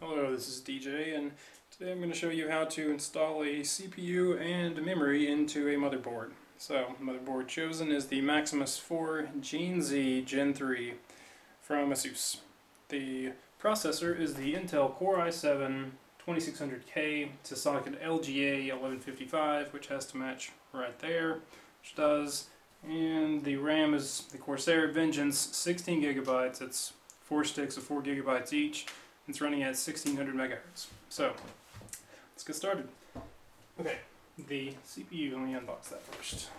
Hello, this is DJ, and today I'm going to show you how to install a CPU and memory into a motherboard. So, the motherboard chosen is the Maximus 4 Gen Z Gen 3 from ASUS. The processor is the Intel Core i7-2600K. It's a socket LGA 1155, which has to match right there, which does. And the RAM is the Corsair Vengeance 16 gigabytes. It's 4 sticks of 4 gigabytes each. It's running at 1600 megahertz. So, let's get started. Okay, the CPU, let me unbox that first.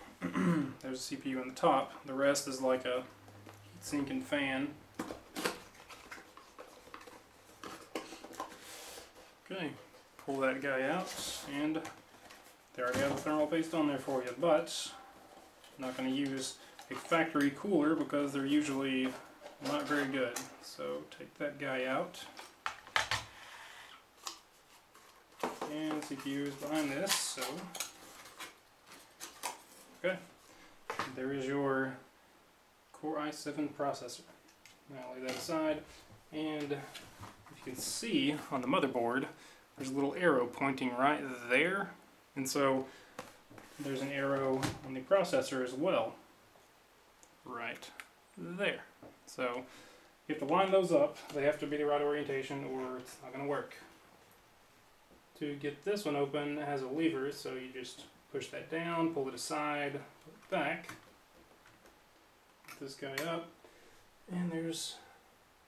There's a CPU on the top. The rest is like a heatsink and fan. Okay, pull that guy out, and they already have the thermal paste on there for you, but I'm not going to use a factory cooler because they're usually not very good. So take that guy out. And the CPU is behind this, so okay. There is your Core i7 processor. Now lay that aside, and if you can see on the motherboard, there's a little arrow pointing right there, and so there's an arrow on the processor as well, right there. So you have to line those up. They have to be the right orientation, or it's not going to work. To get this one open, it has a lever, so you just push that down, pull it aside, pull it back, put this guy up, and there's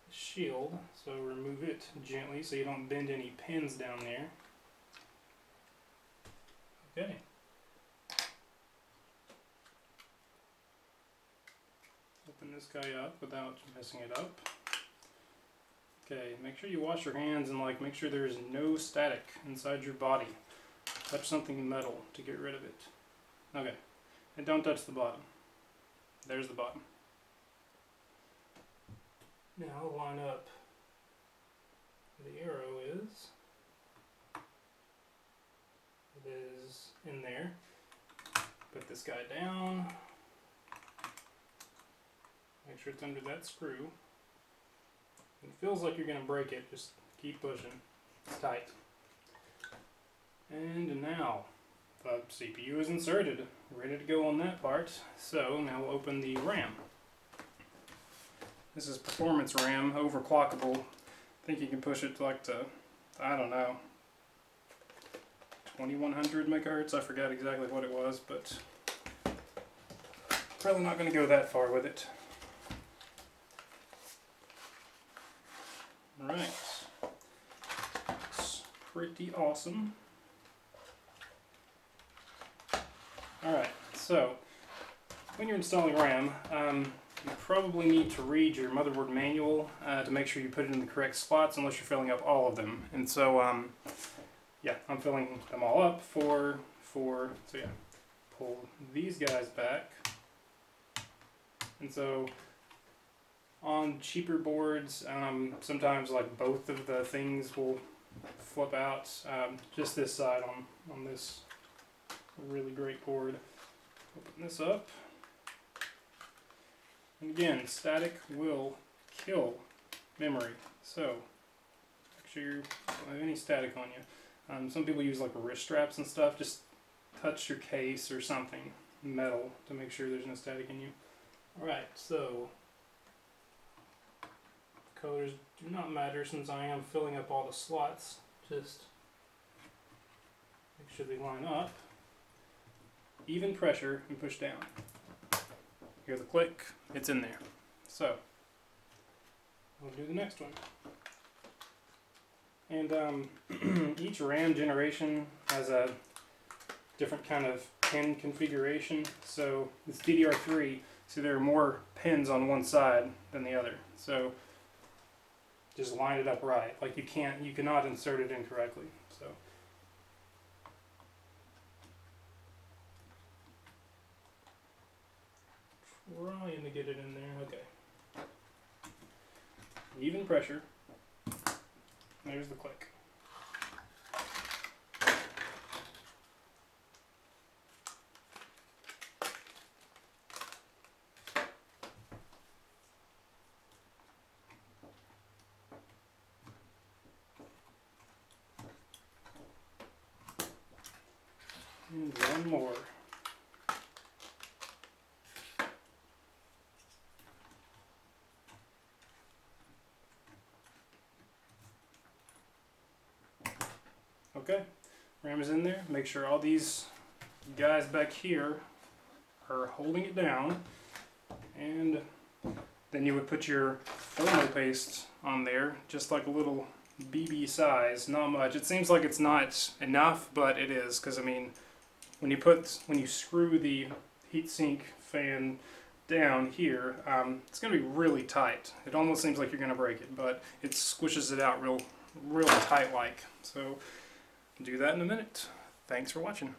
a shield, so remove it gently so you don't bend any pins down there. Okay. Open this guy up without messing it up. Okay, make sure you wash your hands and make sure there's no static inside your body. Touch something metal to get rid of it. Okay, and don't touch the bottom. There's the bottom. Now line up where the arrow is. It is in there. Put this guy down. Make sure it's under that screw. It feels like you're going to break it, just keep pushing. It's tight. And now the CPU is inserted, ready to go on that part. So now we'll open the RAM. This is performance RAM, overclockable. I think you can push it to I don't know, 2100 megahertz. I forgot exactly what it was, but probably not going to go that far with it. Alright, it's pretty awesome. Alright, so when you're installing RAM, you probably need to read your motherboard manual to make sure you put it in the correct spots unless you're filling up all of them. And so, yeah, I'm filling them all up so yeah, pull these guys back. And so on cheaper boards, sometimes both of the things will flip out. Just this side on this really great board. Open this up. And again, static will kill memory. So make sure you don't have any static on you. Some people use wrist straps and stuff. Just touch your case or something metal to make sure there's no static in you. Alright, so colors do not matter since I am filling up all the slots. Just make sure they line up. Even pressure and push down. Hear the click, it's in there. So, we'll do the next one. And each RAM generation has a different kind of pin configuration. So, it's DDR3, so there are more pins on one side than the other. So, just line it up right. You cannot insert it incorrectly. So trying to get it in there. Okay. Even pressure. There's the click. And one more. Okay, ram is in there. Make sure all these guys back here are holding it down, and then you would put your thermal paste on there, just like a little BB size, not much. It seems like it's not enough, but it is, because I mean, when you screw the heatsink fan down here, it's going to be really tight. It almost seems like you're going to break it, but it squishes it out real tight like. So do that in a minute. Thanks for watching.